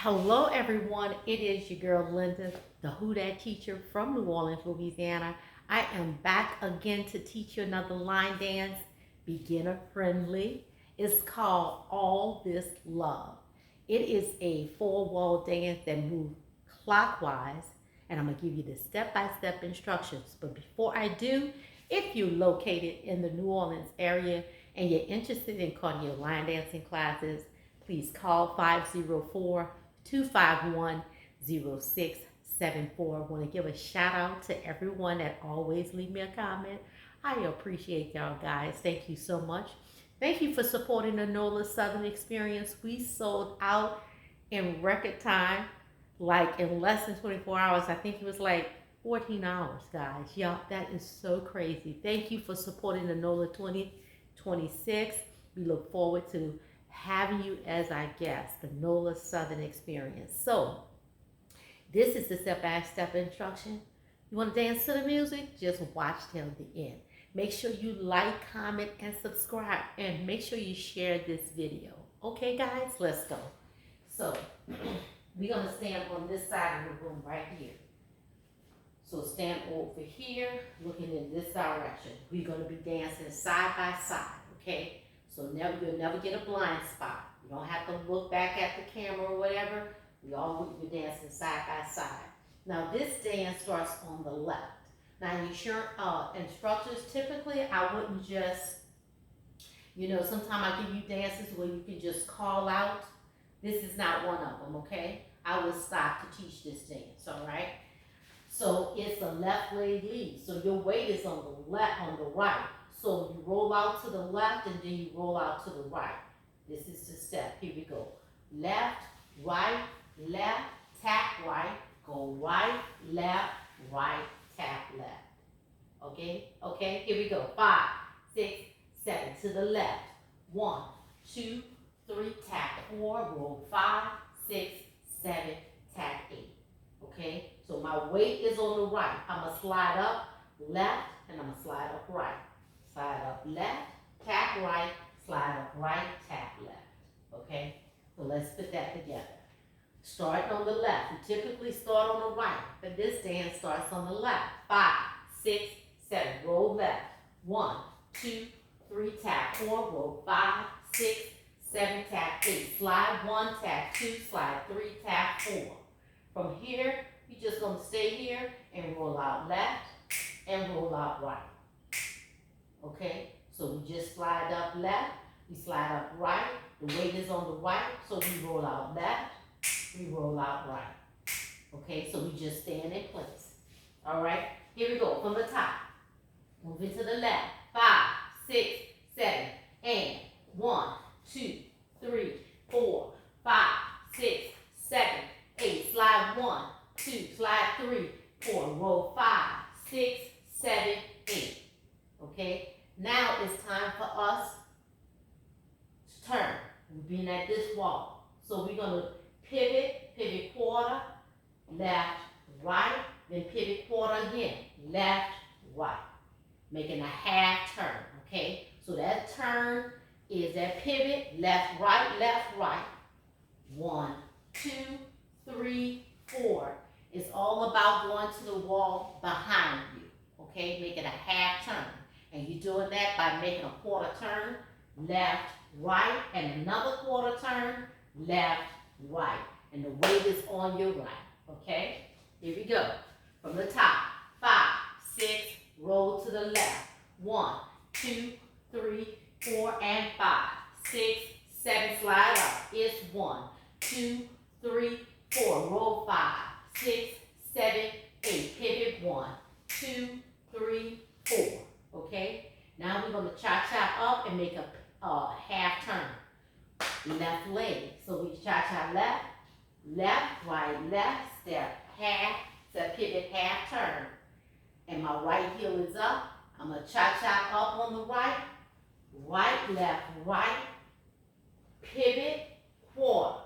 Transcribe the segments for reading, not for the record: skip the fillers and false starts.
Hello, everyone. It is your girl Linda, the Who Dat teacher from New Orleans, Louisiana. I am back again to teach you another line dance, beginner friendly. It's called All This Love. It is a four-wall dance that moves clockwise, and I'm gonna give you the step-by-step instructions. But before I do, if you're located in the New Orleans area and you're interested in cardio line dancing classes, please call 504 251 0674. I want to give a shout out to everyone that always leave me a comment. I appreciate y'all guys. Thank you so much. Thank you for supporting the NOLA Southern Experience. We sold out in record time, like in less than 24 hours. I think it was like 14 hours, guys. Y'all, that is so crazy. Thank you for supporting the NOLA 2026. We look forward to having you as our guest, the NOLA Southern Experience. So, this is the step-by-step instruction. You want to dance to the music? Just watch till the end. Make sure you like, comment, and subscribe, and make sure you share this video. Okay, guys, let's go. So, we're going to stand on this side of the room right here. So stand over here, looking in this direction. We're going to be dancing side by side, okay? So you'll never get a blind spot. You don't have to look back at the camera or whatever. We always be dancing side by side. Now this dance starts on the left. Now instructors, typically I wouldn't just, sometimes I give you dances where you can just call out. This is not one of them, okay? I will stop to teach this dance, all right? So it's a left leg lead. So your weight is on the left, on the right. So you roll out to the left and then you roll out to the right. This is the step. Here we go. Left, tap right, go right, tap left. Okay? Okay, here we go. 5, 6, 7 to the left. 1, 2, 3, tap 4, roll 5, 6, 7, tap 8. Okay? So my weight is on the right. I'm going to slide up left and I'm going to slide up right. Slide up left, tap right, slide up right, tap left. Okay? So let's put that together. Start on the left. We typically start on the right, but this dance starts on the left. 5, 6, 7. Roll left. 1, 2, 3, tap 4. Roll 5, 6, 7, tap 8. Slide 1, tap 2, slide 3, tap 4. From here, you're just going to stay here and roll out left and roll out right. Okay, so we just slide up left, we slide up right, the weight is on the right, so we roll out left, we roll out right. Okay, so we just stand in place. All right, here we go from the top. Moving to the left. 5, 6, 7, and 1, 2, 3, 4, 5, 6, 7, 8. Slide 1, 2, slide 3, 4. Roll 5, 6, 7, 8. Okay, now it's time for us to turn. We've been at this wall. So we're going to pivot quarter, left, right, then pivot quarter again, left, right. Making a half turn, okay? So that turn is that pivot, left, right. 1, 2, 3, 4. It's all about going to the wall behind you, okay? Making a half turn. And you're doing that by making a quarter turn, left, right, and another quarter turn, left, right. And the weight is on your right, okay? Here we go. From the top, 5, 6, roll to the left. 1, 2, 3, 4, and 5. 6, 7, slide up. It's 1, 2, 3, 4. Roll 5, 6, 7, 8. Pivot 1, 2, 3, 4. Okay? Now we're going to cha-cha up and make a half turn. Left leg. So we cha-cha left, right, left, step, half, step, pivot, half turn. And my right heel is up. I'm going to cha-cha up on the right, left, right, pivot, quarter.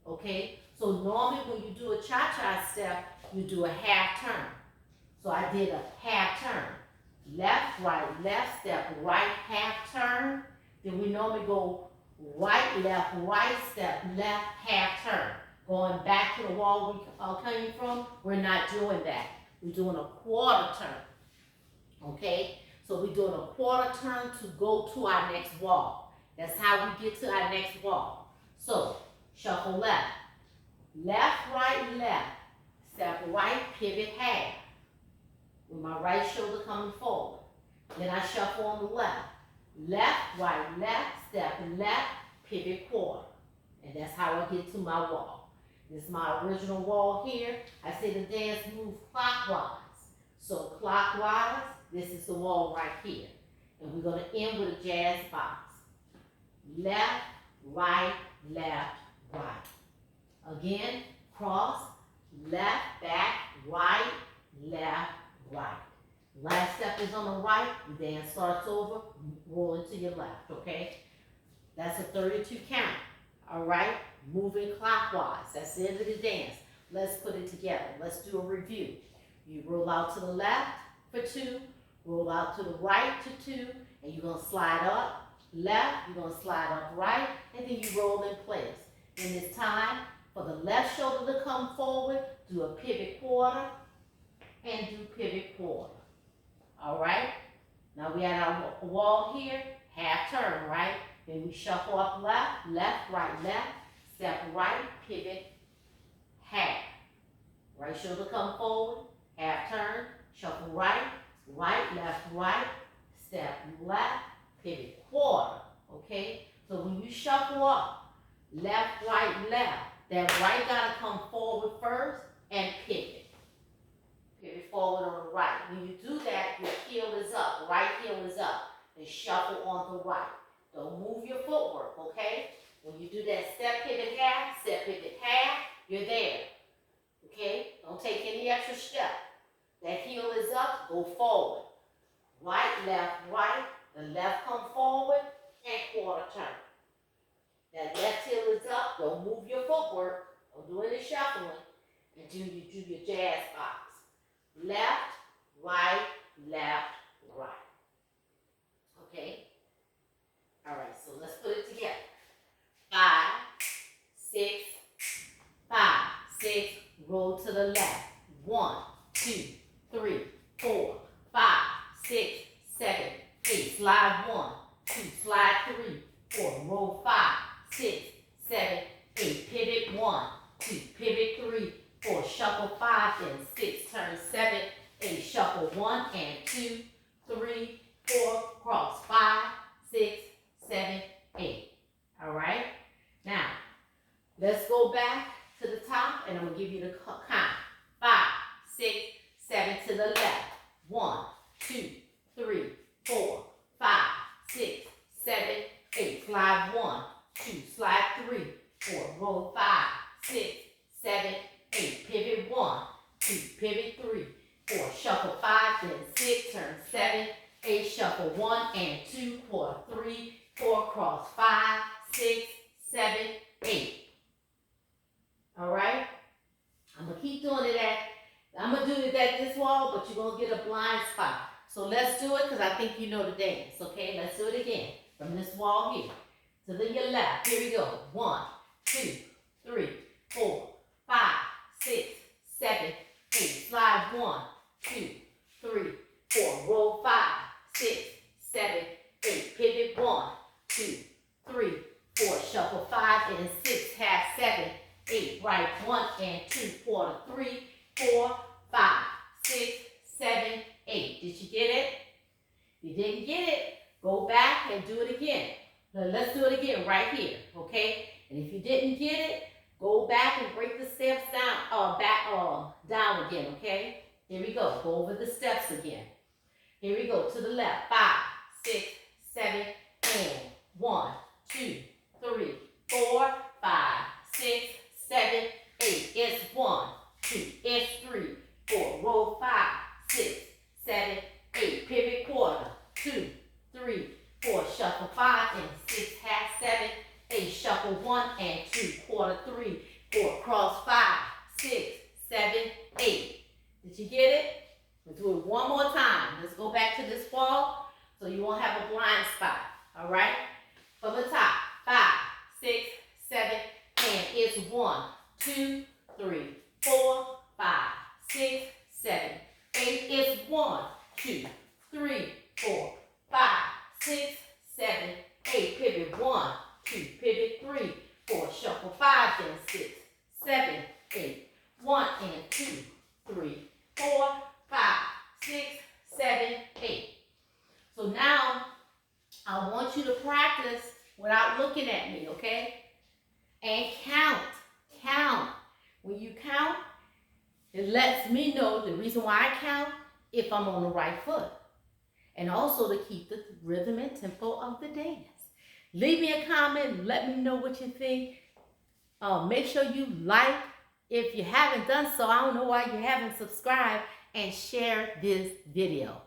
Okay? So normally when you do a cha-cha step, you do a half turn. So I did a half turn. Left, step, right, half turn. Then we normally go right, step, left, half turn. going back to the wall we came from, we're not doing that. We're doing a quarter turn, okay? So we're doing a quarter turn to go to our next wall. That's how we get to our next wall. So, shuffle left. Left, right, left. Step right, pivot half. With my right shoulder coming forward. Then I shuffle on the left. Left, right, left, step left, pivot quarter. And that's how I get to my wall. This is my original wall here. I say the dance move clockwise. So clockwise, this is the wall right here. And we're going to end with a jazz box. Left, right, left, right. Again, cross, left, back, right, left, right. Last step is on the right, the dance starts over, rolling to your left, okay? That's a 32 count, all right? Moving clockwise, that's the end of the dance. Let's put it together. Let's do a review. You roll out to the left for 2, roll out to the right to 2, and you're gonna slide up, left, you're gonna slide up right, and then you roll in place. Then it's time for the left shoulder to come forward, do a pivot quarter, and do pivot quarter. All right? Now we had our wall here, half turn, right? Then we shuffle up left, left, right, left, step right, pivot, half. Right shoulder come forward, half turn, shuffle right, right, left, right, step left, pivot quarter, okay? So when you shuffle up, left, right, left, that right gotta come forward first and pivot. Pivot forward on the right. When you do that, your heel is up, right heel is up, and shuffle on the right. Don't move your footwork, okay? When you do that step pivot half, you're there, okay? Don't take any extra step. That heel is up, go forward. Right, right, the left come forward, and quarter turn. That left heel is up, don't move your footwork, don't do any shuffling, and do your jazz box. Left, right, right. Okay? All right, so let's put it together. 5, 6, 5, 6, roll to the left. 1, 2, 3, 4, 5, 6, 7, 8. Slide 1, 2, slide 3, 4. Roll 5, 6, 7, 8. Pivot 1, 2, pivot 3, 4. Shuffle 5 and 6. Turn 7, 8. Shuffle 1 and 2, 3, 4. Cross 5, 6, 7, 8. All right? Now, let's go back to the top, and I'm going to give you the count. 5, 6, 7 to the left. 1, 2, 3, 4, 5, 6, 7, 8. Slide 1, 2, slide 3, 4. Roll 5, 6, 7, 8. Pivot 1, 2, pivot 3, 4. Shuffle 5, then 6, turn 7, 8. Shuffle 1 and 2, quarter 3, 4. Cross 5, 6, 7, 8. All right? I'm going to keep doing it I'm going to do it at this wall, but you're going to get a blind spot. So let's do it because I think you know the dance, okay? Let's do it again. From this wall here to your left. Here we go. 1, 2, 3, 4, 5, 6, 7, 8. Slide 1, 2, 3, 4. Roll 5, 6, 7, 8. Pivot 1, 2, 3, 4. Shuffle 5 and 6. Half 7, 8. Right 1 and 2. Quarter 3, 4, 5, 6, 7, 8. Did you get it? If you didn't get it, go back and do it again. Now let's do it again right here, okay? And if you didn't get it, go back and break the steps down, down again, okay? Here we go. Go over the steps again. Here we go. To the left. 5, 6, 7, and 1, 2, 3, 4, 5, 6, 7, 8. It's 1, 2. It's 3, 4. Roll 5, 6, 7, 8. Pivot quarter. 2, 3, 4. Shuffle 5 and 6. Half 7, 8. Shuffle 1 and 2. Quarter 3, 4. Cross 5, 6, 7, 8. Did you get it? Let's do it one more time. Let's go back to this wall so you won't have a blind spot. All right? From the top. 5, 6, 7, and it's 1, 2, 3, 4, 5, 6, 7, 8. It's 1, 2, 3, 4, 5, 6, 7, 8. Pivot 1, 2, pivot 3, 4. Shuffle 5, then 6, 7, 8. 1 and 2, 3, 4, 5, 6, 7, 8. So now I want you to practice without looking at me, okay? And count. Count. When you count, it lets me know the reason why I count if I'm on the right foot. And also to keep the rhythm and tempo of the dance. Leave me a comment. Let me know what you think. Make sure you like. If you haven't done so, I don't know why you haven't subscribed, and share this video.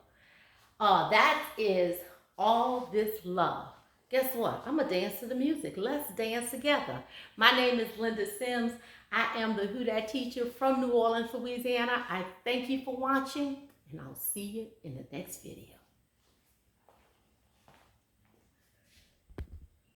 That is all this love. Guess what? I'm going to dance to the music. Let's dance together. My name is Linda Sims. I am the Who Dat teacher from New Orleans, Louisiana. I thank you for watching, and I'll see you in the next video.